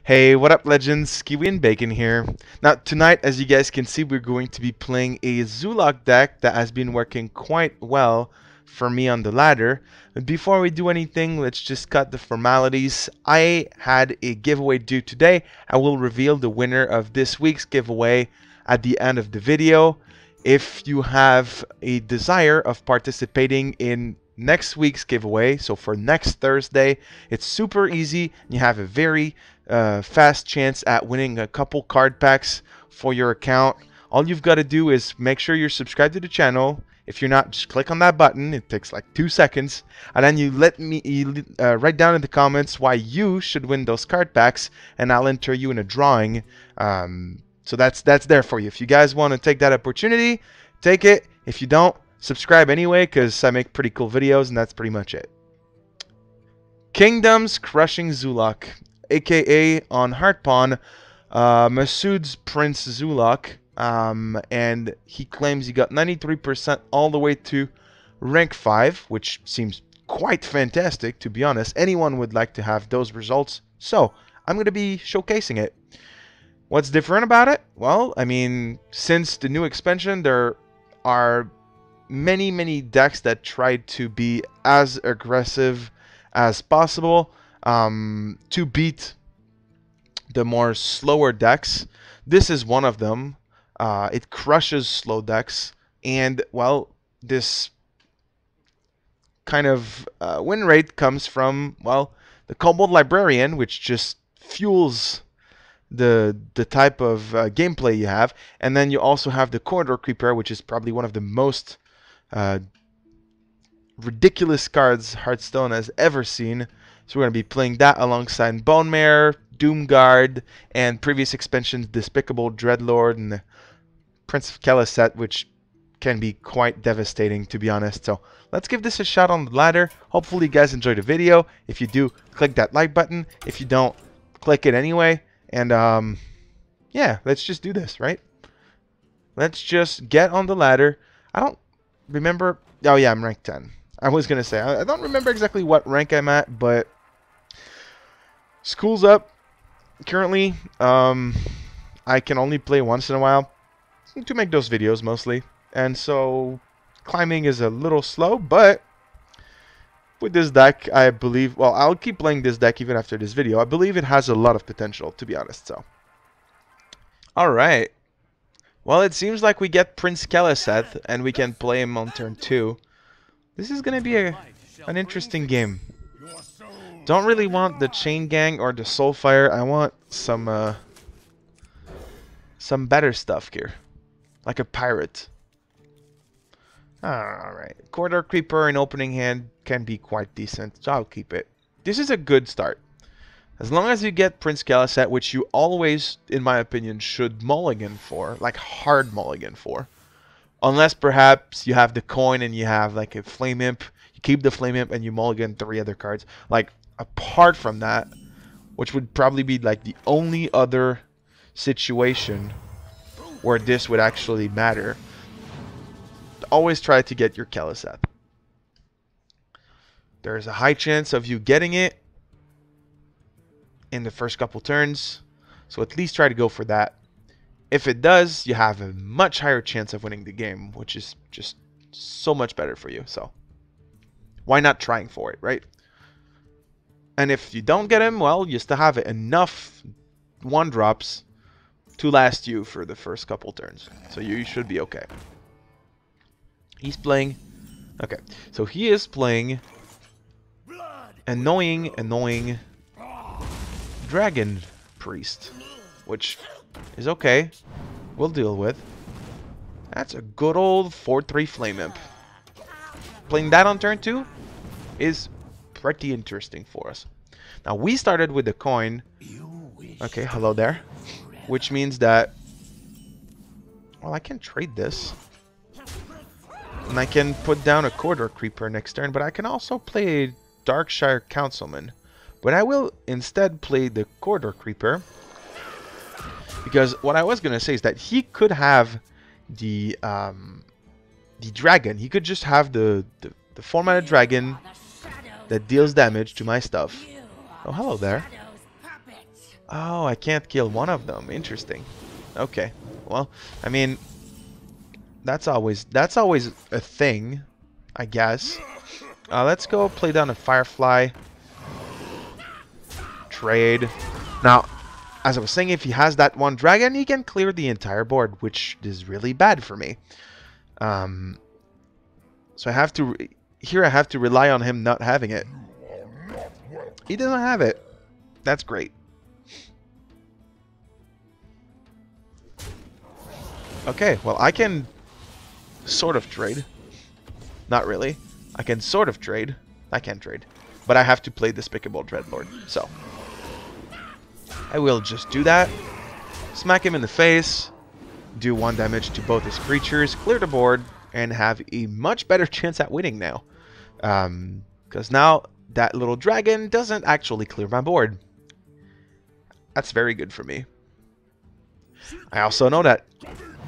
Hey, what up, legends? Kiwi and Bacon here. Now, tonight, as you guys can see, we're going to be playing a Zoolock deck that has been working quite well for me on the ladder. But before we do anything, let's just cut the formalities. I had a giveaway due today. I will reveal the winner of this week's giveaway at the end of the video. If you have a desire of participating in next week's giveaway, so for next Thursday, it's super easy. You have a very fast chance at winning a couple card packs for your account. All you've got to do is make sure you're subscribed to the channel. If you're not, just click on that button. It takes like 2 seconds, and then you write down in the comments why you should win those card packs, and I'll enter you in a drawing. So that's there for you. If you guys want to take that opportunity, take it. If you don't, subscribe anyway, because I make pretty cool videos, and that's pretty much it. Kingdoms crushing Zoolock, aka on Hearthpwn, Ma3ud's Prince Zoolock, and he claims he got 93% all the way to rank 5, which seems quite fantastic, to be honest. Anyone would like to have those results, so I'm going to be showcasing it. What's different about it? Well, I mean, since the new expansion, there are many decks that try to be as aggressive as possible to beat the more slower decks. This is one of them. It crushes slow decks, and well, this kind of win rate comes from, well, the Kobold Librarian, which just fuels the type of gameplay you have, and then you also have the Corridor Creeper, which is probably one of the most ridiculous cards Hearthstone has ever seen. So we're going to be playing that alongside Bone Mare, Doomguard, and previous expansions Despicable Dreadlord and the Prince of Kellis set, which can be quite devastating, to be honest. So let's give this a shot on the ladder. Hopefully you guys enjoyed the video. If you do, click that like button. If you don't, click it anyway. And yeah, let's just do this, right? Let's just get on the ladder. I don't remember. Oh yeah, I'm rank 10. I was gonna say I don't remember exactly what rank I'm at, but school's up currently. I can only play once in a while to make those videos mostly, and so climbing is a little slow. But with this deck, I believe, well, I'll keep playing this deck even after this video. I believe it has a lot of potential, to be honest. So, all right. Well, it seems like we get Prince Kellis, and we can play him on turn 2. This is going to be an interesting game. Don't really want the Chain Gang or the Soulfire. I want some better stuff here, like a pirate. Alright, Corridor Creeper in opening hand can be quite decent, so I'll keep it. This is a good start. As long as you get Prince Kellis, which you always, in my opinion, should mulligan for, like hard mulligan for. Unless perhaps you have the coin and you have like a Flame Imp, you keep the Flame Imp and you mulligan 3 other cards. Like, apart from that, which would probably be like the only other situation where this would actually matter, always try to get your Kellis. There's a high chance of you getting it in the first couple turns, so at least try to go for that. If it does, you have a much higher chance of winning the game, which is just so much better for you. So why not trying for it, right? And if you don't get him, well, you still have enough 1-drops to last you for the first couple turns, so you should be okay. He's playing, okay, so he is playing annoying Dragon Priest, which is okay. We'll deal with. That's a good old 4/3 Flame Imp. Playing that on turn 2 is pretty interesting for us. Now we started with the coin. Okay, hello there. Which means that, well, I can trade this. And I can put down a Corridor Creeper next turn, but I can also play a Darkshire Councilman. But I will instead play the Corridor Creeper, because what I was going to say is that he could have the dragon. He could just have the 4-mana dragon that deals damage to my stuff. Oh, hello there. Oh, I can't kill one of them. Interesting. Okay. Well, I mean, that's always a thing, I guess. Let's go play down a Firefly. Trade. Now, as I was saying, if he has that one dragon, he can clear the entire board, which is really bad for me. So I have to... Here I have to rely on him not having it. He doesn't have it. That's great. Okay, well, I can sort of trade. Not really. I can sort of trade. I can trade. But I have to play Despicable Dreadlord. So, I will just do that. Smack him in the face. Do 1 damage to both his creatures. Clear the board. And have a much better chance at winning now. Because now that little dragon doesn't actually clear my board. That's very good for me. I also know that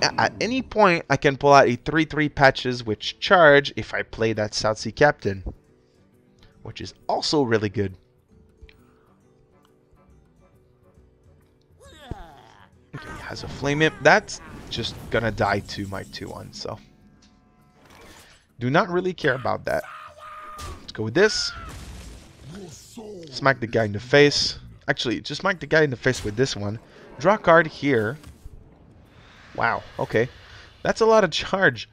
at any point I can pull out a 3/3 patches which charge if I play that South Sea Captain. Which is also really good. Okay, he has a Flame Imp. That's just gonna die to my 2/1, so. Do not really care about that. Let's go with this. Smack the guy in the face. Actually, just smack the guy in the face with this one. Draw a card here. Wow, okay. That's a lot of charge.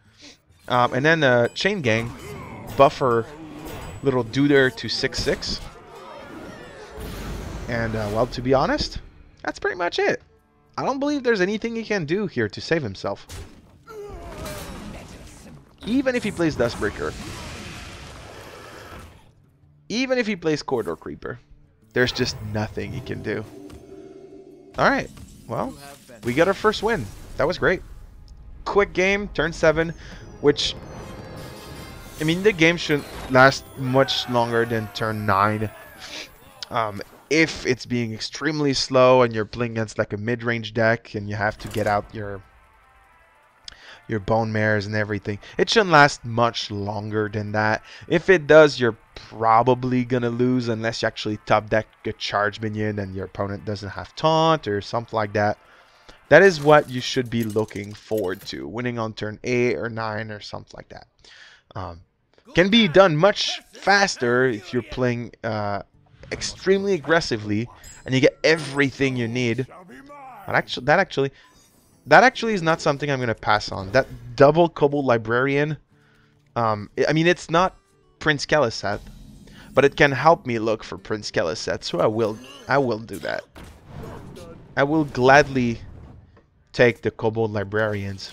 And then Chain Gang. Buffer little duder to 6/6. And, well, to be honest, that's pretty much it. I don't believe there's anything he can do here to save himself. Even if he plays Dustbreaker. Even if he plays Corridor Creeper. There's just nothing he can do. Alright, well, we got our first win. That was great. Quick game, turn 7, which, I mean, the game shouldn't last much longer than turn 9. If it's being extremely slow and you're playing against like a mid-range deck and you have to get out your bone mares and everything, it shouldn't last much longer than that. If it does, you're probably gonna lose unless you actually top deck a charge minion and your opponent doesn't have taunt or something like that. That is what you should be looking forward to, winning on turn 8 or 9 or something like that. Can be done much faster if you're playing extremely aggressively and you get everything you need. But that actually is not something I'm going to pass on. That double Kobold Librarian, I mean, it's not Prince Keleseth, but it can help me look for Prince Keleseth, so I will do that. I will gladly take the Kobold Librarians.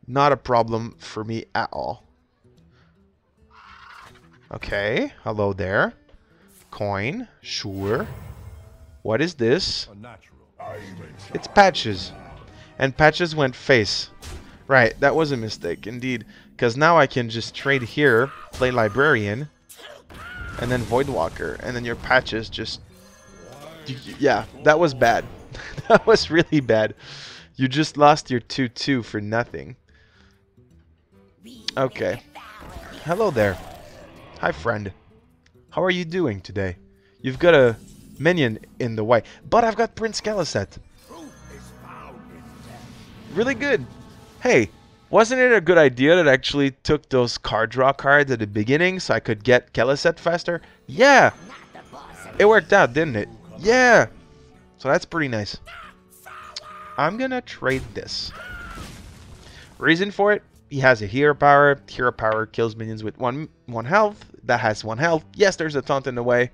Not a problem for me at all. Okay, hello there. Coin, sure. What is this? It's Patches. And Patches went face. Right, that was a mistake, indeed. Because now I can just trade here, play Librarian, and then Voidwalker. And then your Patches just... Yeah, that was bad. That was really bad. You just lost your 2/2 for nothing. Okay. Hello there. Hi, friend. How are you doing today? You've got a minion in the way. But I've got Prince Keleseth. Really good. Hey, wasn't it a good idea that I actually took those card draw cards at the beginning so I could get Keleseth faster? Yeah. It worked out, didn't it? Yeah. So that's pretty nice. I'm gonna trade this. Reason for it? He has a hero power. Hero power kills minions with one health. That has 1 health. Yes, there's a taunt in the way.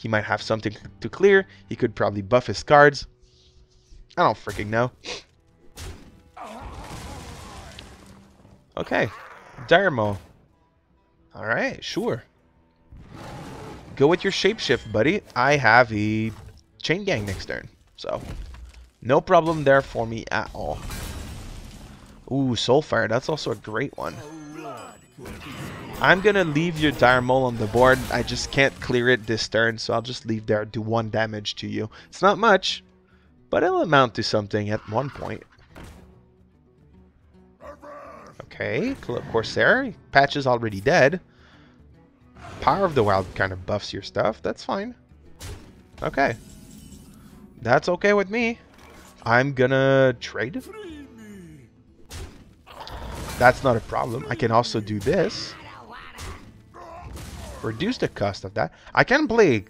He might have something to clear. He could probably buff his cards. I don't freaking know. Okay. Diremo. Alright, sure. Go with your shapeshift, buddy. I have a Chain Gang next turn. So, no problem there for me at all. Ooh, Soulfire. That's also a great one. I'm going to leave your Dire Mole on the board. I just can't clear it this turn, so I'll just leave there, do 1 damage to you. It's not much, but it'll amount to something at one point. Okay, Corsair. Patch is already dead. Power of the Wild kind of buffs your stuff. That's fine. Okay. That's okay with me. I'm gonna trade. That's not a problem. I can also do this. Reduce the cost of that. I can play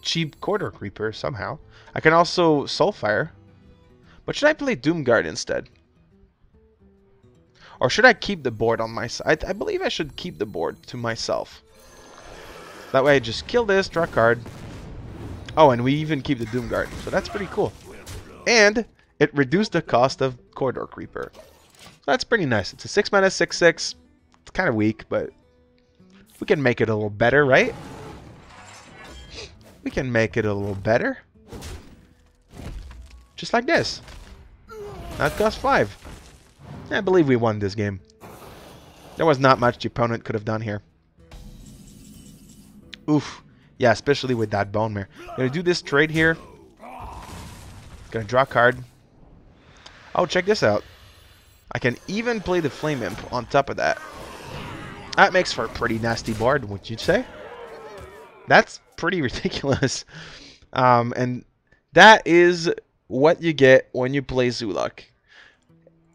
cheap Corridor Creeper somehow. I can also Soulfire. But should I play Doomguard instead? Or should I keep the board on my side? I believe I should keep the board to myself. That way I just kill this, draw a card. Oh, and we even keep the Doomguard. So that's pretty cool. And it reduced the cost of Corridor Creeper. So that's pretty nice. It's a 6 mana, 6/6. It's kind of weak, but we can make it a little better, right? We can make it a little better. Just like this. That costs 5. I believe we won this game. There was not much the opponent could have done here. Oof. Yeah, especially with that Bone Mare. Gonna do this trade here. Gonna draw a card. Oh, check this out. I can even play the Flame Imp on top of that. That makes for a pretty nasty board, would you say? That's pretty ridiculous. And that is what you get when you play Zoolock.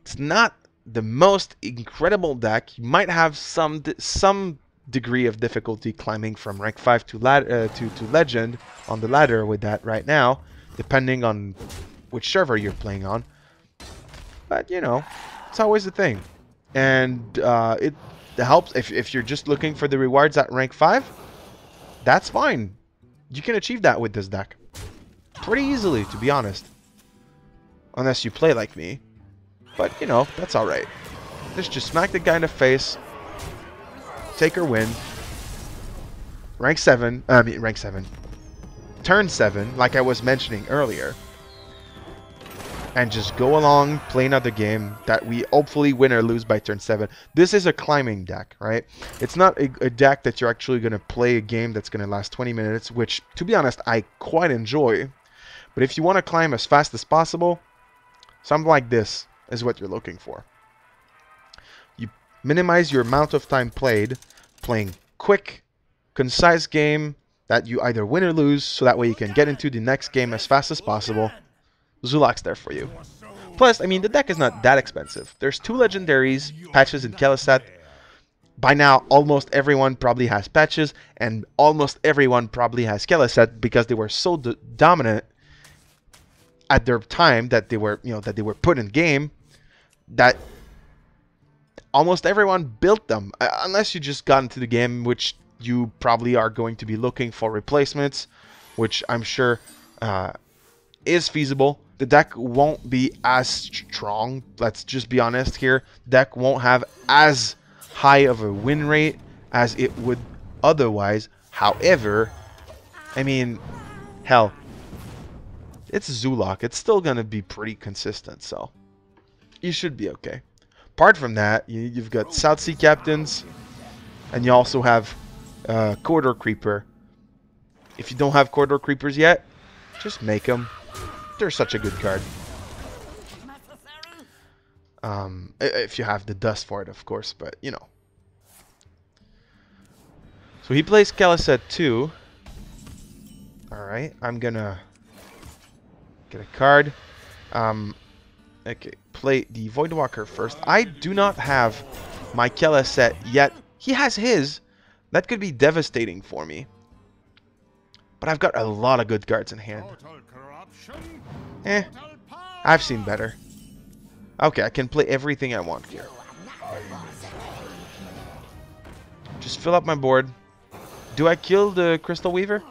It's not the most incredible deck. You might have some degree of difficulty climbing from rank 5 to Legend on the ladder with that right now, depending on which server you're playing on. But, you know, it's always a thing. And it helps if you're just looking for the rewards at rank 5. That's fine. You can achieve that with this deck. Pretty easily, to be honest. Unless you play like me. But, you know, that's alright. Just smack the guy in the face. Take or win. Rank 7. Rank 7. Turn 7, like I was mentioning earlier. And just go along, play another game that we hopefully win or lose by turn 7. This is a climbing deck, right? It's not a deck that you're actually going to play a game that's going to last 20 minutes, which, to be honest, I quite enjoy. But if you want to climb as fast as possible, something like this is what you're looking for. You minimize your amount of time played, playing quick, concise game that you either win or lose, so that way you can get into the next game as fast as possible. Zoolock's there for you. Plus, I mean, the deck is not that expensive. There's 2 legendaries, Patches and Keleseth. By now, almost everyone probably has Patches, and almost everyone probably has Keleseth because they were so dominant at their time that they were, put in game, that almost everyone built them, unless you just got into the game, which you probably are going to be looking for replacements, which I'm sure is feasible. The deck won't be as strong, let's just be honest here. The deck won't have as high of a win rate as it would otherwise. However, I mean, hell, it's Zoolock. It's still going to be pretty consistent, so you should be okay. Apart from that, you've got South Sea Captains, and you also have Corridor Creeper. If you don't have Corridor Creepers yet, just make them. They're such a good card. If you have the dust for it, of course, but, you know. So he plays Keleseth too. Alright, I'm gonna get a card. Okay, play the Voidwalker first. I do not have my Keleseth yet. He has his. That could be devastating for me. But I've got a lot of good cards in hand. I've seen better. Okay, I can play everything I want here. Just fill up my board. Do I kill the Crystal Weaver?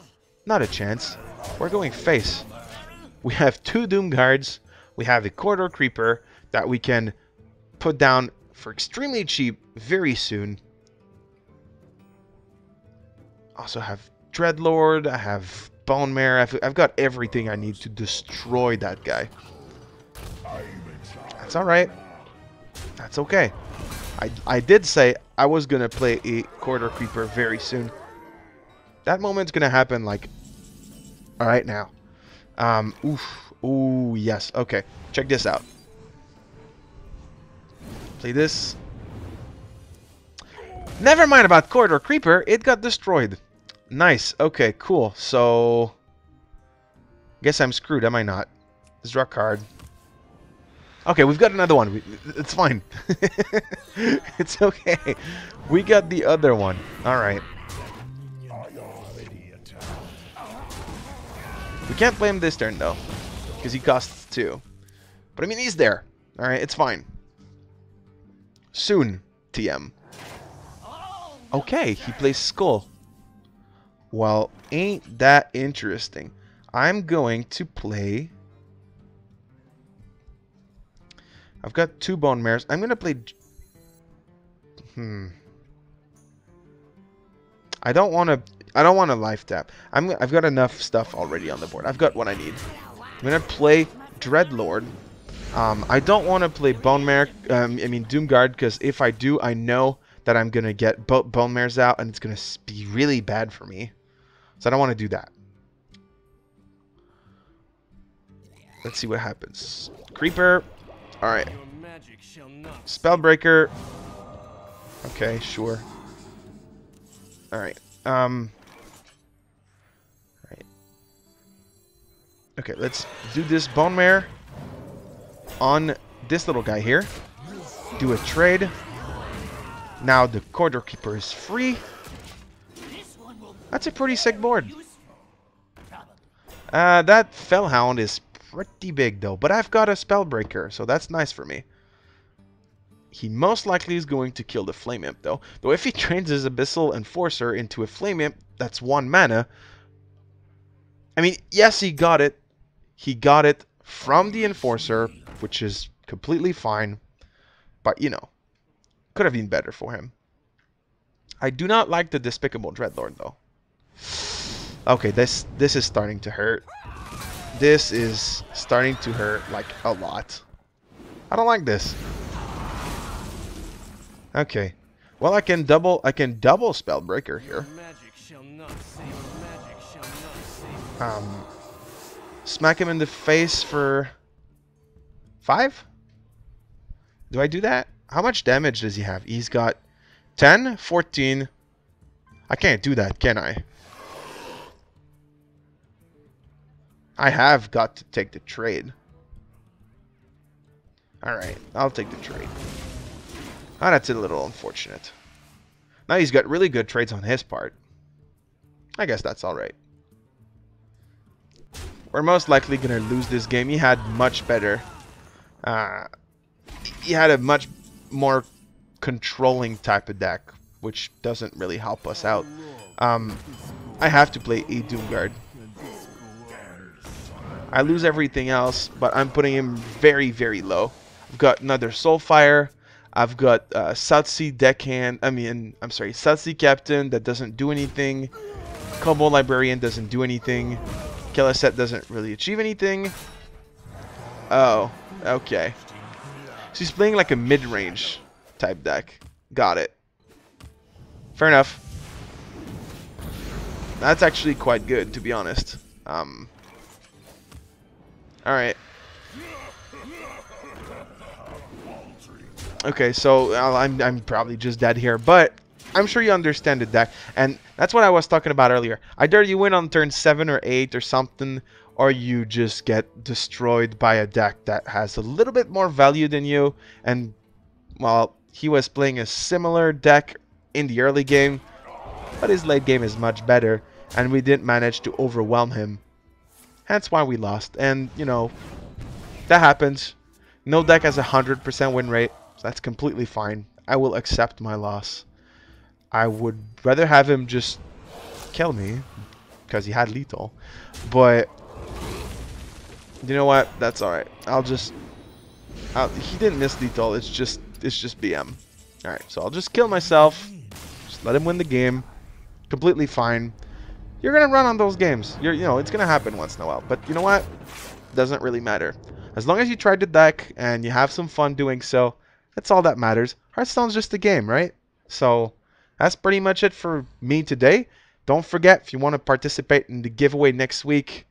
Not a chance. We're going face. We have 2 Doomguards. We have a Corridor Creeper that we can put down for extremely cheap very soon. Also have Dreadlord. I have Bone Mare. I've got everything I need to destroy that guy. That's alright. That's okay. I did say I was going to play a Corridor Creeper very soon. That moment's going to happen, like, alright now. Ooh, yes. Okay. Check this out. Play this. Never mind about Corridor Creeper. It got destroyed. Nice. Okay, cool. So Guess I'm screwed, am I not? Let's draw a card. Okay, we've got another one. It's fine. It's okay. We got the other one. Alright. We can't play him this turn, though. Because he costs 2. But I mean, he's there. Alright, it's fine. Soon, TM. Okay, he plays Skull. Well, ain't that interesting. I'm going to play... I've got 2 Bone Mares. I'm going to play... I don't want to life tap. I've got enough stuff already on the board. I've got what I need. I'm going to play Dreadlord. I don't want to play Bone Mare, Doomguard, because if I do, I know that I'm going to get Bone Mares out, and it's going to be really bad for me. So I don't want to do that. Let's see what happens. Creeper. Alright. Spellbreaker. Okay, sure. Alright. Alright. Okay, let's do this Bone Mare on this little guy here. Do a trade. Now the Corridor Keeper is free. That's a pretty sick board. That Fellhound is pretty big though, but I've got a Spellbreaker, so that's nice for me. He most likely is going to kill the Flame Imp though. Though if he trains his Abyssal Enforcer into a Flame Imp, that's 1 mana. I mean, yes, he got it. He got it from the Enforcer, which is completely fine. But, you know, could have been better for him. I do not like the Despicable Dreadlord though. Okay, this is starting to hurt. This is starting to hurt like a lot. I don't like this. Okay. Well, I can double Spellbreaker here. Smack him in the face for 5? Do I do that? How much damage does he have? He's got 10, 14. I can't do that, can I? I have got to take the trade. Alright, I'll take the trade. Ah, that's a little unfortunate. Now he's got really good trades on his part. I guess that's alright. We're most likely going to lose this game. He had much better. He had a much more controlling type of deck, which doesn't really help us out. I have to play a Doomguard. I lose everything else, but I'm putting him very, very low. I've got another Soulfire. I've got South Sea Deckhand. South Sea Captain that doesn't do anything. Combo Librarian doesn't do anything. Kelesset doesn't really achieve anything. Oh, okay. So he's playing like a mid-range type deck. Got it. Fair enough. That's actually quite good, to be honest. Alright. Okay, so I'm probably just dead here, but I'm sure you understand the deck, and that's what I was talking about earlier. Either you win on turn 7 or 8 or something, or you just get destroyed by a deck that has a little bit more value than you, and, well, he was playing a similar deck in the early game, but his late game is much better, and we didn't manage to overwhelm him. Hence why we lost, and, you know, that happens. No deck has a 100% win rate, so that's completely fine. I will accept my loss. I would rather have him just kill me, because he had lethal, but you know what? That's alright. He didn't miss lethal, it's just BM. Alright, so I'll just kill myself, just let him win the game, completely fine. You're gonna run on those games. You know, it's gonna happen once in a while, but you know what? Doesn't really matter. As long as you tried the deck and you have some fun doing so, that's all that matters. Hearthstone's just a game, right? So that's pretty much it for me today. Don't forget, if you want to participate in the giveaway next week,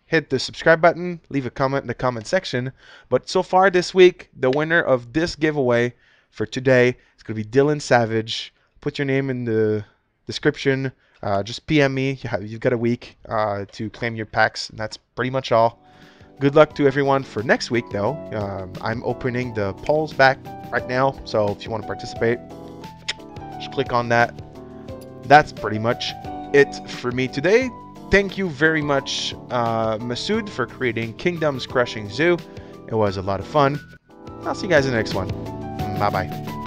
hit the subscribe button, leave a comment in the comment section. But so far this week, the winner of this giveaway for today is going to be Dylan Savage. Put your name in the description just PM me. You've got a week to claim your packs, and that's pretty much all. Good luck to everyone for next week, though. I'm opening the polls back right now, so if you want to participate, just click on that. That's pretty much it for me today. Thank you very much, Ma3ud, for creating Kingdoms Crushing Zoo. It was a lot of fun. I'll see you guys in the next one. Bye-bye.